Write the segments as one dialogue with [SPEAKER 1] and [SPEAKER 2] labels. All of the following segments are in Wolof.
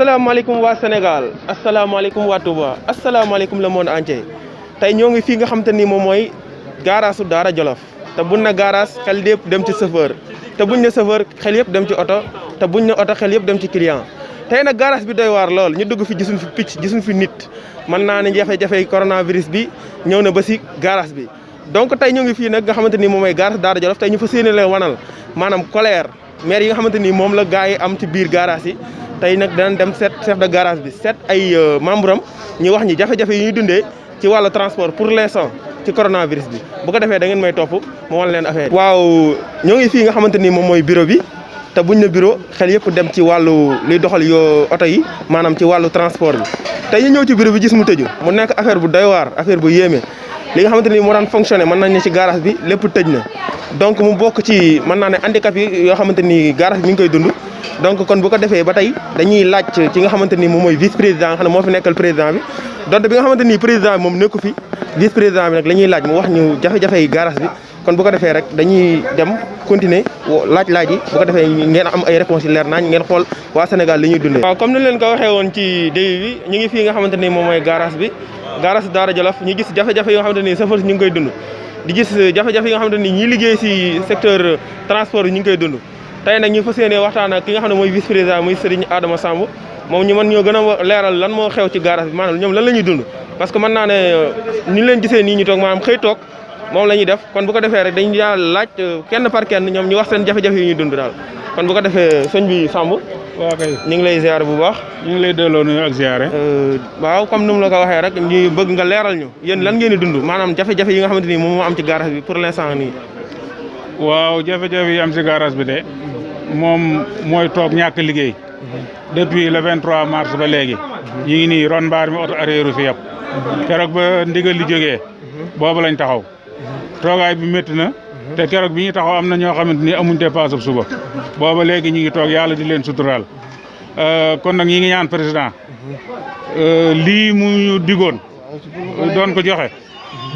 [SPEAKER 1] asalaamaaleykum waa Sénégal asalaamaaleykum waa Touba asalaamaaleykum le monde entier tey ñoo ngi fii nga xam te ni moom mooy gaaraasu Daara Jolof te buñ na gaaraas xel yëpp dem ci chauffeur te buñ ne chauffeur xel yëpp dem ci oto te buñ ne oto xel yëpp dem ci client tey nag gaaraas bi doy waar lool ñu dugg fi gisuñ fi picc gisuñ fi nit mën naa ne jafe-jafe coronavirus bi ñëw na ba si gaaraas bi donc tey ñoo ngi fii nag nga xamante ni moom mooy gaaraas Daara Jolof tey ñu fas yéene leen wanal maanaam colère maire yi nga xamante ni moom la gars yi am ci biir gaaraas yi tey nag danañ dem seet chef de garage bi seet ay membre am ñu wax ñi jafe-jafe yi ñuy dundee ci wàllu transport pour l'instant ci coronavirus bi bu ko defee da ngeen may topp mu wan leen affaire waaw ñoo ngi fii nga xamante ni moom mooy bureau bi te buñ na bureau xel yëpp dem ci wàllu liy doxal yoo oto yi maanaam ci wàllu transport bi tey ñu ñëw ci bureau bi gis mu tëju mu nekk affaire bu doy waar affaire bu yéeme li nga xamante ni moo daan fonctionné mën nañ ne ci garage bi lépp tëj na donc mu bokk ci mën naa ne handicap yi yoo xamante ni garage bi mi ngi koy dund donc kon bu ko defee ba tey dañuy laaj ci nga xamante ni moom mooy vice président nga xam ne moo fi nekkal président bi donte bi nga xamante ni président bi moom nekku fi vice président bi nag la ñuy laaj mu wax ñu jafe-jafe yi garage bi kon bu ko defee rek dañuy dem continuer laaj yi bu ko defee ngeen am ay réponses yi leer nañ ngeen xool waa Sénégal li ñuy dundee. waaw comme ni leen ko waxee woon ci début bi ñu ngi fii nga xamante ni moom mooy garage bi garage Daara Jolof ñu gis jafe-jafe yi nga xamante ni chauffeur ñu ngi koy dund di gis jafe-jafe yi nga xamante ni ñi liggéey si secteur transport yi ñu ngi koy dund tey nag ñu fas yéene waxtaan ak ki nga xam ne mooy vice président muy Serigne Adama Samb moom ñu mën ñoo gën a leeral lan moo xew ci garage bi maanaam ñoom lan la ñuy dund parce que mën naa ne ñu leen gisee nii ñu toog maanaam xëy toog moom la ñuy def kon bu ko defee rek dañuy daal laaj kenn par kenn ñoom ñu wax seen jafe-jafe yi ñuy dund daal kon bu ko defee sëñ bi Samb
[SPEAKER 2] waaw kay
[SPEAKER 1] ñu ngi lay ziare bu baax
[SPEAKER 2] ñu ngi lay delloo nuyu ak ziare
[SPEAKER 1] waaw comme ni mu la ko waxee rek ñu bëgg nga leeral ñu yéen lan ngeen di dund maanaam jafe-jafe yi nga xamante ni moom moo am ci garage bi pour l'instant nii
[SPEAKER 2] waaw jafe-jafe yi am ci garage bi de moom mooy toog ñàkk liggéey depuis le 23 mars ba léegi ñu ngi nii ron mbaar mi oto arrière fi yëpp keroog ba ndigal li jógee boobu lañ taxaw toogaay bi métti na te keroog bi ñu taxaw am na ñoo xamante ni amuñ dépasse suba booba léegi ñu ngi toog yàlla di leen suturaal kon nag ñi ngi ñaan président lii mu ñu digoon doon ko joxe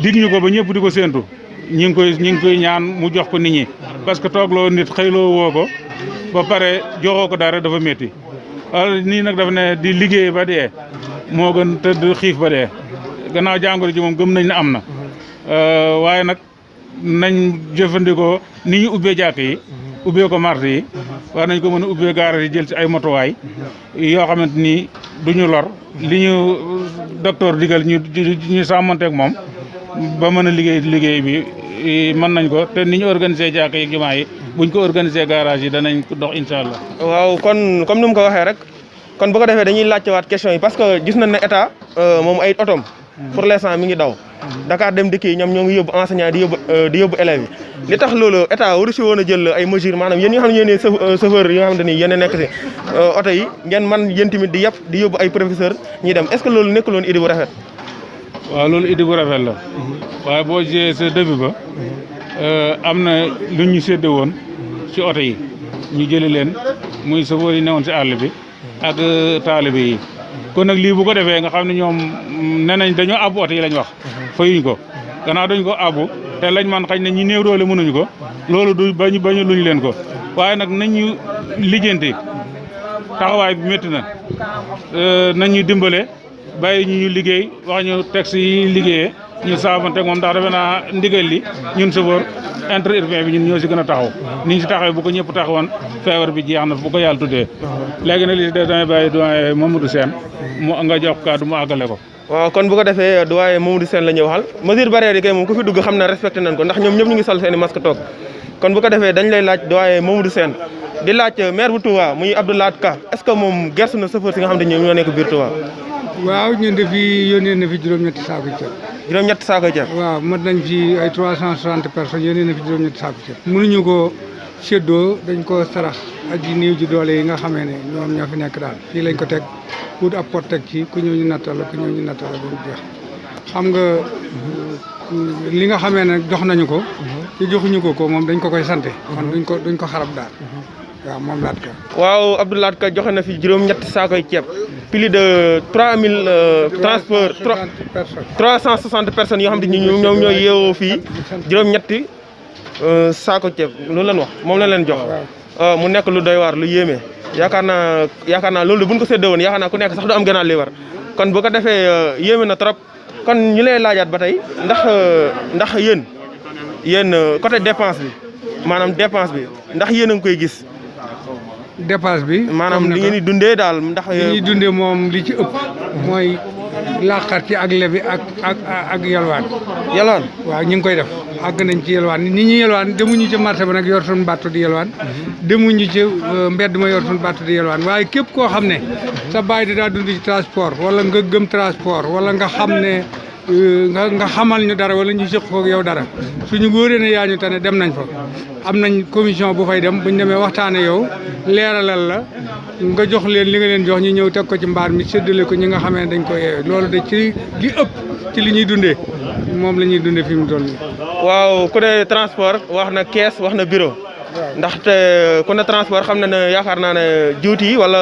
[SPEAKER 2] dig ñu ko ba ñëpp di ko séentu ñi ngi koy ñaan mu jox ko nit ñi parce que toogloo nit xëyloo woo ko ba pare joxoo ko dara dafa métti nii nag dafa ne di liggéey ba dee moo gën tëdd xiif ba dee gannaaw jàngoro ji moom gëm nañ ne am na waaye nag nañ jëfandikoo ni ñu ubbee jàkk yi ubbee ko marché yi war nañ ko mën a ubbee gaara yi jël ci ay motuwaay yoo xamante ni duñu lor li ñu docteur digal ñu sàmmanteeg moom ba mën a liggéey bi mën nañ ko te ni ñu organiser jàkk yi jumaa yi buñ ko organiser garage yi danañ ko dox incha allah.
[SPEAKER 1] waaw kon comme ni mu ko waxee rek kon bu ko defee dañuy laajtewaat question yi parce que gis nañ ne état moom ay otom pour l'instant mi ngi daw Dakar dem dikk yi ñoom ñoo ngi yóbbu enseignant di yóbbu élèves yi li tax loolu état waru si woon a jël ay mesures maanaam yéen ñi nga xam ne yéen chauffeur yi nga xamante ni yéen a nekk si oto yi ngeen man yéen tamit di yóbbu ay professeur ñuy dem est-ce que loolu nekkul woon idée bu rafet.
[SPEAKER 2] waaw loolu idée bu rafet la waaye boo gisee sa début ba am na lu ñu séddee woon ci oto yi ñu jëli leen muy chauffeur yi newoon si àll bi ak taalibe yi kon nag lii bu ko defee nga xam ne ñoom nee nañ dañoo àbbu oto yi lañ wax fayuñ ko gannaaw dañ ko àbbu te lañ man xañ na ñi néew doole mënuñu ko loolu du bañu luñ leen ko waaye nag nañ ñu lijjanti taxawaay bi métti na nañ ñu dimbale bàyyi ñu liggéey wax ñu texte yi liggéeyee ñu saafanteeg moom ndax defe naa ndigal li ñun chauffeur interurbain bi ñun ñoo si gën a taxaw niñ si taxawee bu ko ñëpp taxawoon feebar bi jeex na bu ko yàlla tuddee léegi nag li si des damay bàyyi doyen Mamadou Sène mu nga jox kàddu mu àggale ko.
[SPEAKER 1] waaw kon bu ko defee doyen Mamadou Sène la ñuy waxal mesure barrière yi kay moom ku fi dugg xam na respecté nañ ko ndax ñoom ñëpp ñu ngi sol seeni masque toog kon bu ko defee dañ lay laaj doyen Mamadou Sène di laaj maire bu Touba muy Abdoulaye Ka est-ce que moom gersu na chauffeur si nga xam ne ñoom ñoo nekk biir Touba.
[SPEAKER 3] waaw ñun de fii yónnee na fi juróom-ñetti saako ceeb.
[SPEAKER 1] juróom-ñetti saako ceeb.
[SPEAKER 3] waaw mat nañ fi ay 360 personnes yónnee na fi juróom-ñetti saako ceeb. mënuñu ko séddoo dañ ko sarax aji néew ji doole yi nga xamee ne ñoom ñoo fi nekk daal fii lañ ko teg wut ab pot teg ci ku ñëw ñu nattal ku ñëw ñu nattal ba mu jeex xam nga li nga xamee ne jox nañu ko. te joxuñu ko moom dañ ko koy sante kon duñ ko xarab daal. waaw moom laat ka
[SPEAKER 1] waaw Abdoulaye Ka joxe na fi juróom-ñetti saakoy ceeb plus de 3000 transport 360 personnes yoo xam ne ñoom ñooy yeewoo fii juróom-ñetti saako ceeb loolu lañ wax moom la leen jox mu nekk lu doy waar lu yéeme yaakaar naa loolu buñ ko séddoo woon yaakaar naa ku nekk sax du am gënaal li war kon bu ko defee yéeme na trop kon ñu lay laajaat ba tey ndax yéen côté dépense bi maanaam dépense bi ndax yéen a ngi koy gis.
[SPEAKER 3] dépense bi.
[SPEAKER 1] maanaam li ngeen di dundee daal ndax.
[SPEAKER 3] li ñuy dundee moom li ci ëpp. mooy laqat ci ak lebi ak yalwaan.
[SPEAKER 1] yalwaan
[SPEAKER 3] waaw ñu ngi koy def àgg nañ ci yalwaan nit ñi yalwaan demuñu ci marché ba nag yor suñu battu di yalwaan. demuñu ci mbedd ma yor suñu battu di yalwaan waaye képp koo xam ne. sa baay di daa dund ci transport wala nga gëm transport wala nga xam ne. nga xamal ñu dara wala ñu sëq foog yow dara suñu wóoree ne yaa ñu tane dem nañ fa am nañ commission bu fay dem buñ demee waxtaane yow leeralal la nga jox leen li nga leen jox ñu ñëw teg ko ci mbaar mi séddale ko ñi nga xamee ne dañ ko yeewee loolu de ci li ëpp ci li ñuy dundee moom la ñuy dundee fi mu toll nii.
[SPEAKER 1] waaw ku ne transport wax na kees wax na bureau ndaxte ku ne transport xam na ne yaakaar naa ne juuti yi wala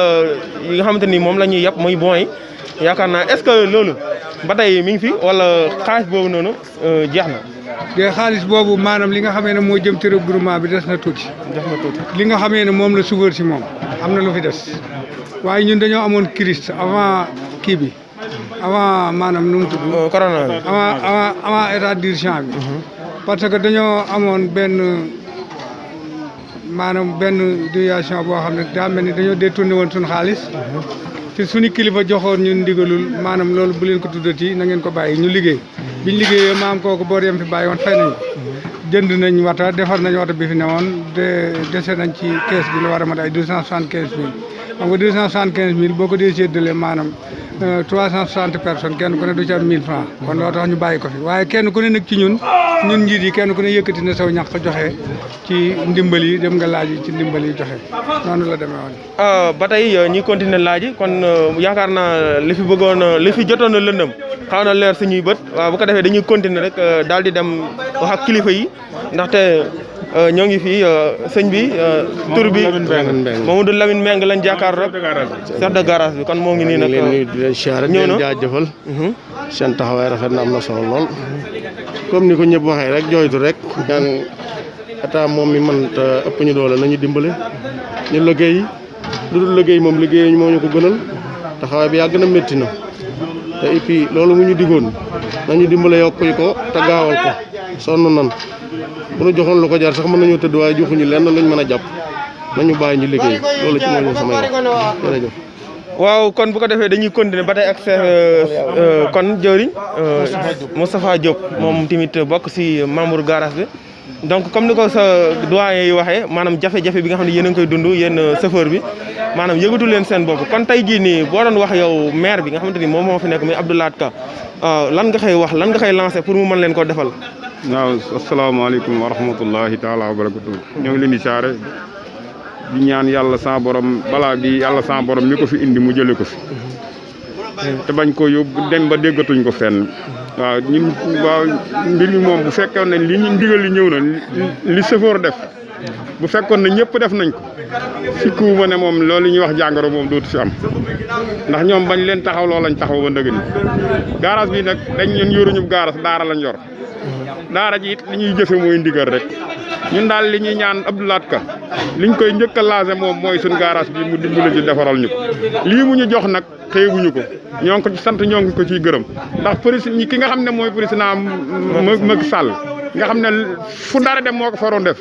[SPEAKER 1] yi nga xamante ni moom la ñuy yàpp muy bon yi yaakaar naa est-ce que loolu ba tey mi ngi fi wala xaalis boobu noonu jeex na.
[SPEAKER 3] de xaalis boobu maanaam li nga xamee ne moo jëm ci regroupement bi des na tuuti. li nga xamee ne moom la chauffeur si moom am na lu fi des waaye ñun dañoo amoon crise avant kii bi avant maanaam nu mu tudd.
[SPEAKER 1] corona bi
[SPEAKER 3] avant état d'urgence bi. parce que dañoo amoon benn déviation boo xam ne daa mel ni dañoo détourné woon suñu xaalis. te suñu kilifa joxoon ñun ndigalul maanaam loolu bu leen ko tuddati na ngeen ko bàyyi ñu liggéey biñ liggéeyee maam kooku boor yam fi bàyyi woon fay nañ jënd nañ wata defar nañ wata bi fi ne woon dese nañ ci kees bi la war a mat ay 275 000 xam nga 275 000 boo ko dee séddale maanaam 360 personnes kenn ku ne du ci am 1000 francs kon loo tax ñu bàyyi ko fi waaye kenn ku ne nag ci ñun njiit yi kenn ku ne yëkkati na saw ñax joxe ci ndimbal yi dem nga laaj ci ndimbal yi joxe noonu la demee woon.
[SPEAKER 1] ba tey ñi continuer laaj kon yaakaar naa li fi jotoon a lëndëm xaw na leer suñuy bët waaw bu ko defee dañuy continuer rek daal di dem wax ak kilifa yi ndaxte ñoo ngi fii sëñ bi tur bi Mamadou Lamine Mbengue lañ jàkkaar rek chef de garage bi kon moo ngi nii nag
[SPEAKER 4] ñëw na jaajëfal seen taxawaay rafet na am na solo lool comme ni ko ñëpp waxee rek jooytu rek ñaan état moom mi mën ta ëpp ñu doole nañu dimbale ñu liggéey lu dul liggéey moom liggéey moo ñu ko gënal taxawaay bi yàgg na métti na te et puis loolu mu ñu digoon nañu dimbale yokkuñu ko te gaawal ko sonn nan bu ñu joxoon lu ko jar sax mën nañoo tëdd waaye joxuñu lenn luñ mën a jàpp nañu bàyyi ñu liggéey loolu ci mooy sama yoon jërëjëf.
[SPEAKER 1] waaw kon bu ko defee dañuy continuer ba tey ak kon jëwriñ Moustapha Diop moom tamit bokk si membre garage bi donc comme ni ko sa doyen yi waxee maanaam jafe-jafe bi nga xam ne yéen a ngi koy dund yéen chauffeur bi maanaam yëgatu leen seen bopp kon tey jii nii boo doon wax yow maire bi nga xamante ni moom moo fi nekk muy Abdou Lahad Ka lan nga koy wax lan nga koy lancé pour mu mën leen koo defal.
[SPEAKER 5] waaw asalaamaaleykum wa rahmatullahi taala wa barakatu ñoo ngi leen di saare di ñaan yàlla sa borom balaa bi yàlla sa borom mi ko fi indi mu jële ko fi te bañ ko yóbbu dem ba déggatuñ ko fenn waaw ñun waaw mbir mi moom bu fekkoon ne li ñu ndigal li ñëw na li chauffeur def bu fekkoon ne ñëpp def nañ ko si kuuma ne moom loolu ñuy wax jàngoro moom dootu fi am ndax ñoom bañ leen taxaw loolu lañ taxaw ba ndëgg ni garage bi nag dañ ñun yoruñu garage daara lañ yor daara ji it li ñuy jëfe mooy ndigal rek ñun daal li ñuy ñaan Abdou Lahad Ka liñ koy njëkk a lancé moom mooy suñ garage bi mu dimbali ci defaral ñu ko lii mu ñu jox nag xeebuñu ko ñoo ngi ko ci sant ñoo ngi ko ciy gërëm ndax président ki nga xam ne mooy président Macky Sall nga xam ne fu dara dem moo ko faroon def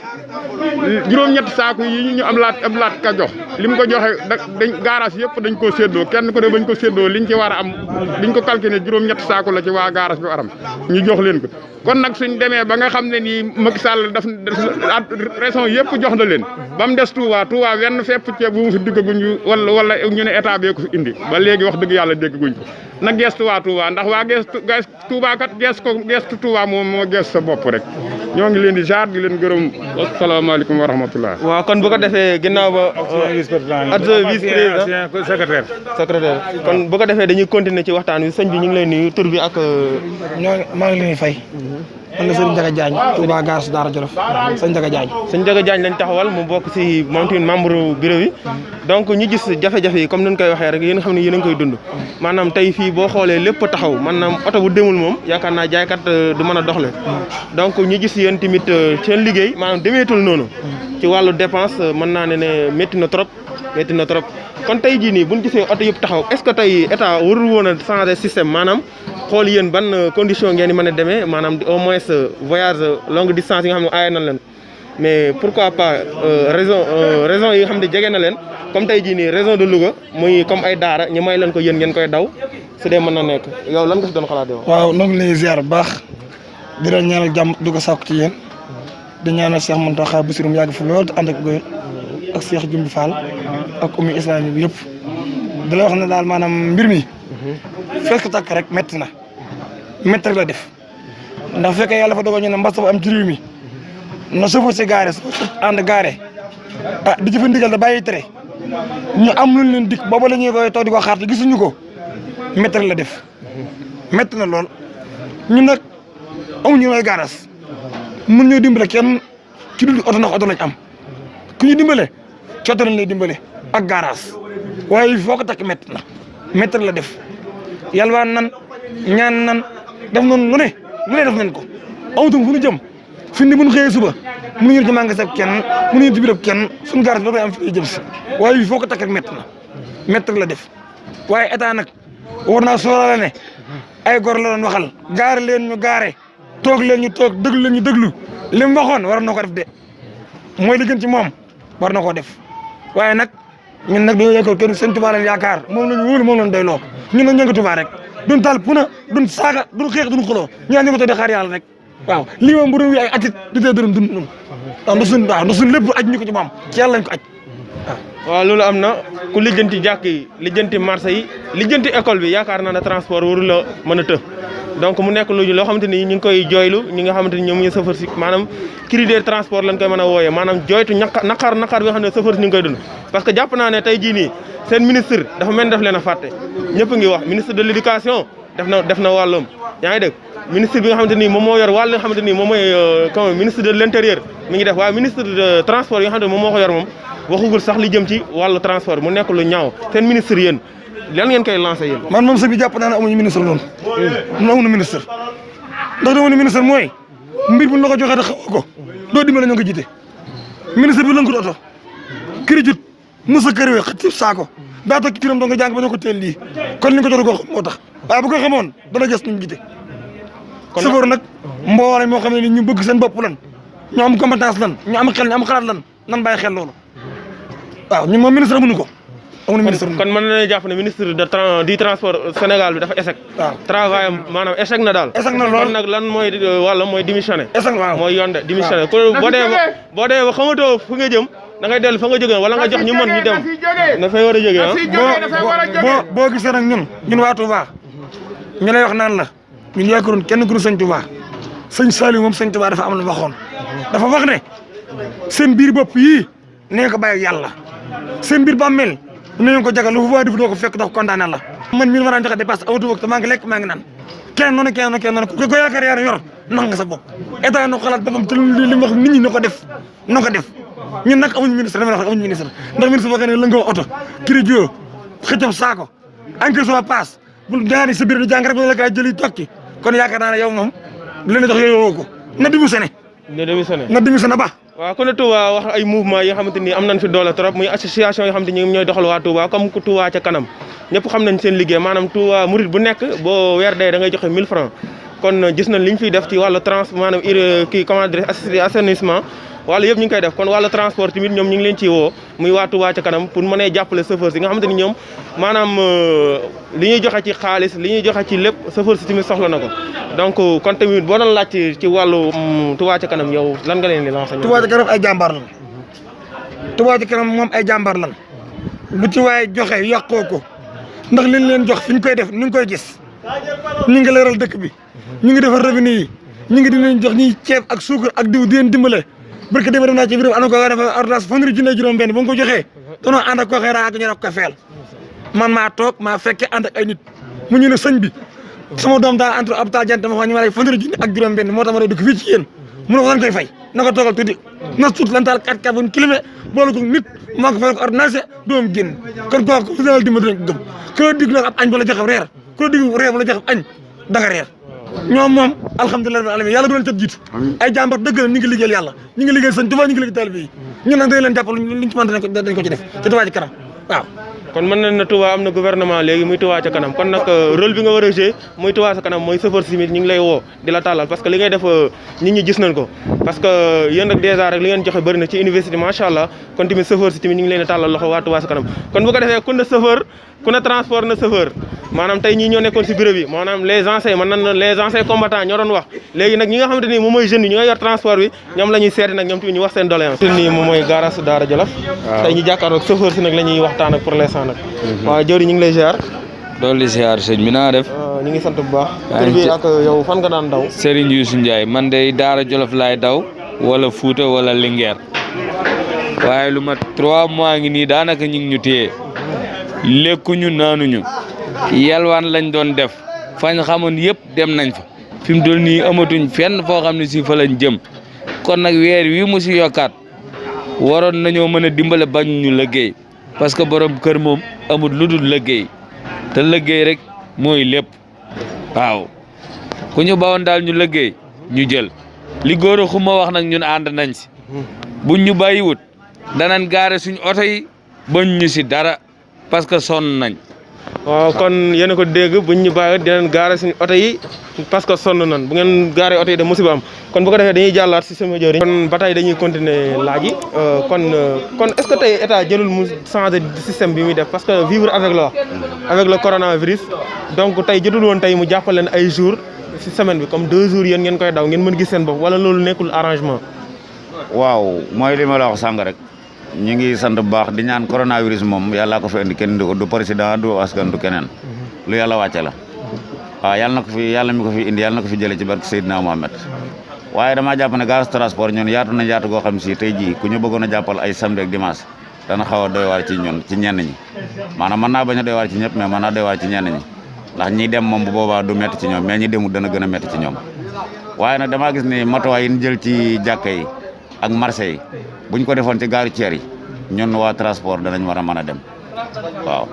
[SPEAKER 5] juróom-ñetti saako yi ñu Abdou Lahad Ka jox li mu ko joxe dañ garage yëpp dañ koo séddoo kenn ko ne bañ ko séddoo liñ ci war a am liñ ko calculé juróom-ñetti saako la ci waa garage bi waram ñu jox leen ko kon nag suñ demee ba nga xam ne nii Macky Sall daf région yëpp jox na leen ba mu des Touba wenn fépp ceeb bu mu fi diggaguñ wala ñu ne état bee ko fi indi ba léegi wax dëgg yàlla dégguñ ko na gestu waa Touba ndax waa gestu Touba kat gestu Touba moom moo gestu sa bopp rek ñoo ngi leen di jaar di leen gërëm asalaamaaleykum wa rahmatullah.
[SPEAKER 1] waaw kon bu ko defee ginnaaw ba adjoint vice président secrétaire kon bu ko defee dañuy continuer ci waxtaan wi sëñ bi ñu ngi lay nuyu tur bi ak.
[SPEAKER 6] maa ngi leen di fay. man la Serigne Ndiaga Diagne Touba Gare Daara Jolof sëñ Ndiaga Diagne.
[SPEAKER 1] sëñ Ndiaga Diagne lañ taxawal mu bokk si moom tamit membre bureau bi donc ñu gis jafe-jafe yi comme ni ñu koy waxee rek yéen nga xam ne yéen a ngi koy dund maanaam tey fii boo xoolee lépp taxaw maanaam oto bu demul moom yaakaar naa jaaykat du mën a doxle donc ñu gis yéen tamit seen liggéey maanaam demeetul noonu ci wàllu dépense mën naa ne métti na trop métti na trop kon tey jii nii bu ñu gisee oto yëpp taxaw est-ce que tey état warul woon a changer système maanaam xool yéen ban condition ngeen di mën a demee maanaam au moins voyage longue distance yi nga xam ne aaye na leen mais pourquoi pas raison yi nga xam ne jege na leen comme tey jii nii région de Louga muy comme ay daara ñu may leen ko yéen ngeen koy daw su dee mën na nekk yow lan nga si doon xalaat yow.
[SPEAKER 6] waaw noo ngi lay ziar bu baax di leen ñaanal jàmm du ko sàkku ci yéen di ñaanal Cheikh Mountakha Bassirou mu yàgg fi lool te ànd ak góor ak Cheikh Jumbi Fall ak ummi islami bi yëpp di la wax ne daal maanaam mbir mi fekk takk rek métti na métti rek la def ndax fekkee yàlla fa dogal ñu ne mbas dafa am ci réew mi na sofër si gaare ànd gaare ah di jëfe ndigal da bàyyi tere ñu am luñ leen dikk booba la ñuy koy toog di ko xaar te gisuñu ko métti rek la def métti na lool ñun nag amuñu may gaaras mun ñoo dimbale kenn ci dul oto ndax oto lañ am ku ñu dimbale ci oto lañ lay dimbale ak gaaraas waaye foo ko takk métti na métti la def yalwaan nan ñaan nan def noonu lu ne def nañ ko amutum fu ñu jëm fi ni bu ñu xëyee suba mënuñu ñu ci magasin kenn mënuñu ci biir kenn suñu gaaraas loolu am fi jëm si waaye foo ko takk rek métti na métti la def waaye état nag war naa sóoraale ne ay gor la doon waxal gaare leen ñu gaare toog leen ñu toog déglu leen ñu déglu li mu waxoon war na ko def de mooy li gën ci moom war na koo def waaye nag ñun nag dañoo yaakaar kenn sëñ Tuubaa leen yaakaar moom la ñu wóolu moom la ñu doyloo ñun nag ñoo ngi Tuubaa rek duñ taal puna duñ saaga duñ xeex duñ xuloo ñaan ñu ko toog di xaar yàlla rek waaw lii moom bu doon wi ay atit du tee dërëm dund ñun waaw ndax suñ lépp aj ñu ko ci moom ci yàlla lañ ko aj
[SPEAKER 1] waaw loolu am na ku lijjanti jàkk yi lijjanti marché yi lijjanti école bi yaakaar naa ne transport warul la mën a të donc mu nekk lu loo xamante ni ñu ngi koy jooylu ñi nga xamante ni ñoom ñu safar si maanaam cri de transport lañ koy mën a wooyee maanaam jooytu naqar bi nga xam ne safar si ñu ngi koy dund parce que jàpp naa ne tey jii nii seen ministre dafa mel ni daf leen a fàtte ñëpp ngi wax ministre de l' éducation def na wàllum yaa ngi dégg ministre bi nga xamante ni moom moo yor wàll nga xamante ni moom mooy comme ministre de l' intérieur mi ngi def waaye ministre de transport yi nga xamante ni moom moo ko yor moom waxugul sax li jëm ci wàllu transport mu nekk lu ñaaw seen ministre yéen lan ngeen koy lancé yéen.
[SPEAKER 6] man moom sëñ bi jàpp naa ne amuñu ministre noonu. amuñu ministre ndax dama ne ministre mooy mbir bu ñu la ko joxee te xamoo ko doo dimbale ñoo ko jiite. ministre bi lënkut oto këri jut musa këri wee xëcc saako daa toog ci tiram doo nga jàng ba ñoo ko teel lii kon li nga ko jot ko xam moo tax waaye bu ko xamoon dana gës ñu jiite. kon sëfoor nag mboolem moo xam ne ni ñu bëgg seen bopp lan ñu am compétence lan ñu am xel ñu am xalaat lan nan bàyyi xel loolu waaw ñun moom ministre amuñu ko. amuñu ministre
[SPEAKER 1] kon mën nañu jàpp ne ministre du transport Sénégal bi dafa échec.
[SPEAKER 6] waaw
[SPEAKER 1] travail am maanaam échec na daal.
[SPEAKER 6] échec na lool
[SPEAKER 1] kon nag lan mooy wàllam mooy démissionné.
[SPEAKER 6] échec waaw
[SPEAKER 1] mooy yoon de démissionné. waaw boo demee ba xamatoo fu nga jëm da ngay dellu fa nga jógee wala nga jox ñu mën ñu dem. dafay war a jógee ah.
[SPEAKER 6] boo gisee nag ñun waa Touba ñu lay wax naan la ñun yaakaaroon kenn ku ñu sëñ Touba sëñ Saliou moom sëñ Touba dafa am lu waxoon dafa wax ne seen biir bopp yii nee ko bàyyi yàlla seen biir bàmmeel nañu ko jagal lu fa waa def doo ko fekk ndax kontaane la man mii ma daan joxe dépasse awatu te maa ngi lekk maa ngi naan kenn noonu ko yaakaar yaa yor nax nga sa bopp état no xalaat boppam te li mu wax nit ñi na ko def ñun nag amuñu ministre dama wax amuñu ministre ndax ministre boo xam ne la nga oto kiri jo xëccam saako enquête soo paas bu daani sa biir di jàng rek ba la kaa jëli toog ci kon yaakaar naa ne yow moom leen jox yooyu ko na démissionné ba
[SPEAKER 1] waaw kon Touba wax ay mouvement yi nga xamante ni am nañ fi doole trop muy association yoo xamante ni ñooy doxal waa Touba comme Touba ca kanam ñëpp xam nañ seen liggéey maanaam Touba murit bu nekk boo weer dee da ngay joxe 1000 francs kon gis nañ li ñu fiy def ci wàllu maanaam comment dire assainissement wàllu yëpp ñu ngi koy def kon wàllu transport tamit ñoom ñu ngi leen ciy woo muy waa Touba ca kanam pour mënee jàppale chauffeurs yi nga xamante ni ñoom maanaam li ñuy joxe ci xaalis li ñuy joxe ci lépp chauffeurs si tamit soxla na ko donc kon tamit boo doon laaj ci wàllu Touba ca kanam yow lan nga leen di lancer.
[SPEAKER 6] Touba ca kanam ay jàmbaar lan Touba ca kanam moom ay jàmbaar lan lu ci waaye joxe yàqoo ko ndax liñ leen jox fi ñu koy def ni ñu koy gis ñu ngi leeral dëkk bi ñu ngi defar revenu yi ñu ngi dinañ jox ñuy ceeb ak suukar ak diw di leen dimbale barke dem naa ci biir am na ko dafa ordonnance fanweeri junni juróom benn ba nga ko joxee danoo ànd ak koo xëy ak ñu ko feel man maa toog maa fekke ànd ak ay nit mu ñu ne sëñ bi sama doom daal entre hôpital jant ma wax ñu ma lay fanweeri junni ak juróom benn moo tax ma doon dëkk fii ci yéen mu ne ko lan koy fay na ko toogal tuuti na tuut lan taal 4 bu kilomètre boole ko nit maa ko fay ko ordonnance doom génn kon kooku ku daal dimbali dinañ ko gëm ku la dig nag ab añ ba la joxe reer ku la dig reer ba la joxe añ da nga reer ñoom moom alhamdulilah rabbil alamin yàlla bu leen tëb jiitu ay jàmbar dëgg la ñu ngi liggéeyal yàlla ñu ngi liggéeyal sëñ Tuubaa ñu ngi liggéey taalibe yi ñun nag dañ leen jàppal luñ ci mën dañ ko ci def ci Touba ci kanam waaw
[SPEAKER 1] kon mën nañ ne Touba am na gouvernement léegi muy Touba ca kanam kon nag rôle bi nga war a jouer muy Touba ca kanam mooy chauffeur simit ñu ngi lay woo di la tàllal parce que li ngay def nit ñi gis nañ ko parce que yéen rek dèjà rek li ngeen joxe bëri na ci université macha allah kon tamit chauffeur si tamit ñu ngi leen di tàllal loxo waa Touba ca kanam kon bu ko defee ku ne chauffeur ku ne transport na chauffeur maanaam tey ñii ñoo nekkoon si bureau bi maanaam les anciens mën nañ les anciens combattants ñoo doon wax léegi nag ñi nga xamante ni moom mooy jeunes yi ñoo yor transport bi ñoom la ñuy seeti nag ñoom tamit ñu wax seen doléance nii moom mooy garage Daara Jolof tey ñu jàkkaarloog chauffeur si nag la ñuy waxtaan ak pour l'instant nag waaw jëwri ñu ngi lay ziar
[SPEAKER 7] doolu ziar sëñ bi naa def
[SPEAKER 1] ñu ngi sant bu baax tur bi ak yow fan nga daan daw
[SPEAKER 7] Serigne Youssou Ndiaye man de Daara Jolof laay daw wala Fouta wala Linguère waaye lu mat 3 mois ngi nii daanaka ñu ngi ñu téye lekkuñu naanuñu yalwaan lañ doon def fañ xamoon yëpp dem nañ fa fi mu toll nii amatuñ fenn foo xam ne si fa lañ jëm kon nag weer wi mu si yokkaat waroon nañoo mën a dimbale bañ ñu liggéey parce que borom kër moom amul lu dul liggéey te liggéey rek mooy lépp waaw ku ñu bawoon daal ñu liggéey ñu jël li góor a xuma wax nag ñun ànd nañ si buñ ñu bàyyiwut danañ gaare suñ oto yi bañ ñu si dara parce que sonn nañ
[SPEAKER 1] waaw kon yéen a ko dégg buñ ñu bàyyiwut dinañ gaare suñu oto yi parce que sonn nañ bu ngeen gaaree oto yi de musiba am kon bu ko defee dañuy jàllaat si sama jëriñ kon ba tey dañuy continuer laaj yi kon est-ce que tey état jëlul mu changer système bi muy def parce que vivre avec le coronavirus donc tey jotul woon tey mu jàppal leen ay jours si semaine bi comme 2 jours yéen ngeen koy daw ngeen mën gis seen bopp wala loolu nekkul arrangement
[SPEAKER 8] waaw mooy li ma la wax sàng rek ñu ngi sant bu baax di ñaan coronavirus moom yàlla ko fi indi kenn du président du askan du keneen lu yàlla wàcce la waaw yàlla mi ko fi indi yàlla na ko fi jëlee ci barke Seydina Mohamed waaye damaa jàpp ne gaz transport ñun yaatu na yaatu goo xam si tey jii ku ñu bëggoon a jàppal ay samedi ak dimanche dana xaw a doy waar ci ñun ci ñenn ñi maanaam mën naa bañ a doy waar ci ñëpp mais mën naa doy waar ci ñenn ñi ndax ñiy dem moom bu boobaa du métti ci ñoom mais ñi demul dana gën a métti ci ñoom waaye nag damaa gis ni matuwaay yi ñu jël ci jàkka yi ak marché yi buñ ko defoon ci gaaru ceer yi ñun waa transport danañ war a mën a dem waaw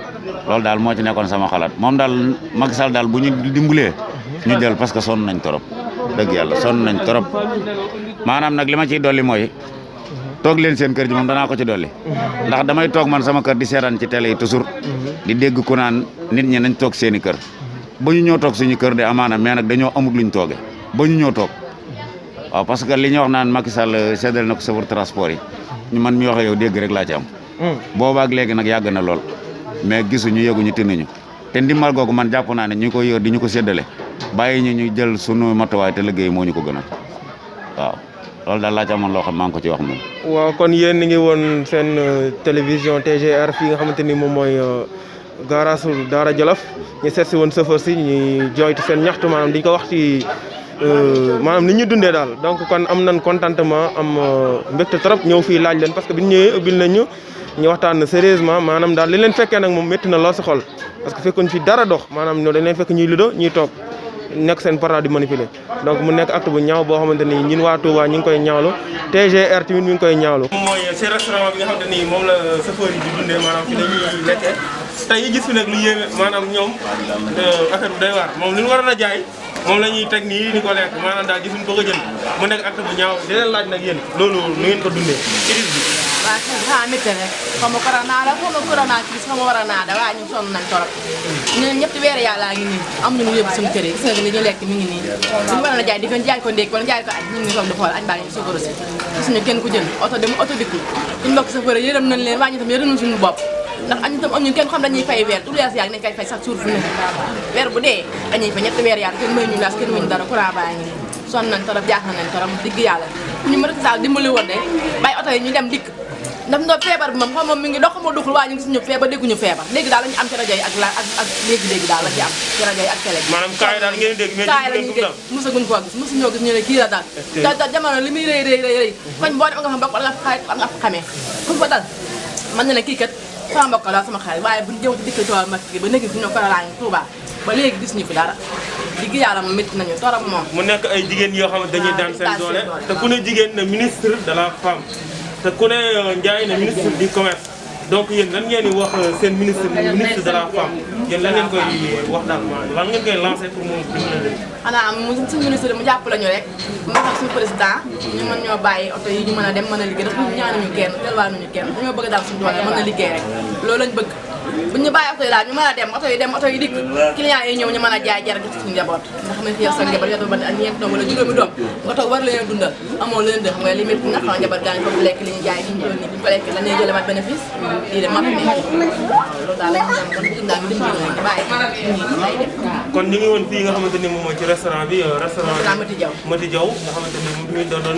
[SPEAKER 8] loolu daal moo ci nekkoon sama xalaat moom daal Macky Sall daal bu ñu dimbalee ñu jël parce que sonn nañ trop dëgg yàlla sonn nañ trop maanaam nag li ma ciy dolli mooy toog leen seen kër ji moom danaa ko ci dolli ndax damay toog man sama kër di seetaan ci télé yi toujours di dégg ku naan nit ñi nañ toog seen i kër ba ñu ñëw toog suñu kër de amaana mais nag dañoo amul luñ tooge ba ñu ñëw toog waaw parce que li ñu wax naan Macky Sall seddal na ko chauffeur transport yi man mi wax yow dégg rek laa ci am boobaak léegi nag yàgg na lool mais gisuñu yëguñu tinnuñu te ndimbal googu man jàpp naa ne ñu ko yor di ñu ko séddale bàyyi ñu jël sunu matuwaay te liggéey moo ñu ko gënal waaw loolu daal laa ci amoon loo xam maa ngi ko ci wax moom.
[SPEAKER 1] waaw kon yéen ni ngi woon seen télévision TGR fii nga xamante ni moom mooy garage Daara Jolof ñu seet si woon chauffeur si ñuy jooytu seen ñaxtu maanaam di ko wax ci maanaam ni ñu dundee daal donc kon am nañ contentement am mbégte trop ñëw fii laaj leen parce que bi ñu ñëwee ubbil nañ ñu waxtaan sérieusement maanaam daal li leen fekkee nag moom métti na lool si xol parce que fekkuñ fi dara dox maanaam ñoo dañ leen fekk ñuy ludo ñuy toog nekk seen parent di manipuler donc mu nekk acte bu ñaaw boo xamante ni ñun waa Touba ñu ngi koy ñaawlu TGR tamit mi ngi koy ñaawlu. mooy si restaurant bi nga xamante ni moom la chauffeur yi di dundee maanaam fi dañuy lekkee tey gis fi nag lu yéeme maanaam ñoom affaire bu doy waar moom li ñu waroon a jaay moom la ñuy teg nii di ko lekk maanaam daal gisuñ ko jënd mu nekk acte bu ñaaw di leen laaj nag yéen loolu nu ngeen ko dundee crise bi.
[SPEAKER 9] waaw xanaa métti rek xaw ma corona la xaw ma corona crise xaw ma war a naa da waaye ñu sonn nañ torop ñun ñetti weer yàlla ngi nii am ñu yóbbu suñu kër yi gis nga li ñu lekk mi ngi nii suñu war a jaay di ko jaay ko ndékki wala jaay ko añ ñu ngi toog di xool añ baa ngi sukkur si gisuñu kenn ku jënd oto dem oto dikkul suñu mbokk sa fëre yërëm nañ leen waaye ñu tam yërëm suñu bopp ndax añ tam am ñu kenn xam dañuy fay weer tout lees yaag nañ koy fay chaque jour fu ne weer bu dee dañuy fay ñetti weer yàlla kenn may ñu laas kenn may ñu dara courant baa ngi nii sonn nañ torop jaaxal nañ torop digg yàlla ñu ma rek saal dimbali woon de bàyyi oto yi ñu dem dikk ndax ndox feebar bi moom xam moom mi ngi dox xamoo duxul waaye ñu ngi suñu feebar dégguñu feebar léegi daal la ñu am ci rajo yi ak léegi daal la ci am ci rajo yi ak télé bi
[SPEAKER 1] maanaam kaay daal ngeen dégg mais
[SPEAKER 9] kaay la ñuy dégg mosaguñ koo gis mosuñoo gis ñu ne kii la daal da jamono li muy rëy fañ boo dem nga fa mbokk wala nga fa xarit wala nga fa xamee ku fa dal man na ne kii kat sama mbokk la sama xarit waaye buñ jëw ci dikk Touba Mbacké ba léegi suñu ko laa ngi Touba ba léegi gis ñu fi dara digg yàlla moom métti nañu torop moom
[SPEAKER 1] mu nekk ay jigéen yoo xam ne dañuy daan seen doole te ku ne jigéen ne ministre de la femme te ku ne Ndiaye ne ministre du commerce donc yéen nan ngeen di wax seen ministre de la femme yéen lan ngeen koy wax daal lan ngeen koy lancé pour mu dimbali leen.
[SPEAKER 9] xanaa suñu ministre mu jàppale ñu rek mu wax ak suñu président ñu mën ñoo bàyyi oto yi ñu mën a dem mën a liggéey ndax ñaanuñu kenn delwaanuñu kenn dañoo bëgg daal suñu doole mën na liggéey rek loolu lañ bëgg bu ñu bàyyi oto yi daal ñu mën a dem oto yi dikk client yi ñëw ñu mën a jaay jar jox suñu njaboot ndax xam nga sa njaboot yor ba ak ñeent doom wala juróomi doom nga toog war leen dundal amoo leen de xam nga li métti nga xam njaboot gaa ngi ko lekk li ñu jaay fi ñu toll nii bu ñu ko lekk la ñuy jëlewaat bénéfice lii de ma fi nekk loolu daal lañ ñaan kon bëgg daal ñu dimbali ñu bàyyi ñi lay def
[SPEAKER 1] kon ñu ngi woon fii nga xamante ni moom mooy ci restaurant bi restaurant Mati Diaw nga xamante ni moom mi doon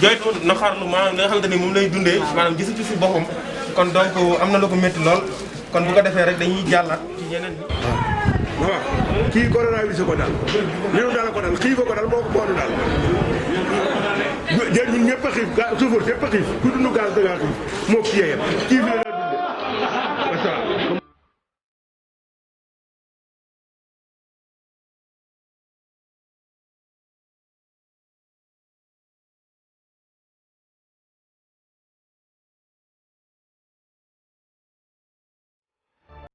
[SPEAKER 1] jooytu naxarlu maanaam li nga xamante ni moom lay dundee maanaam gisu ci si boppam kon donc am na lu ko métti lool kon bu ko defee rek dañuy jàllaat ci yeneen bi
[SPEAKER 10] waaw kii coronavirus ko dal li nu daal ko dal xiif ko dal moo ko dal ñun ñëpp a xiif suufar ñëpp a xiif ku dund gaz da ngaa xiif moo kii yeyam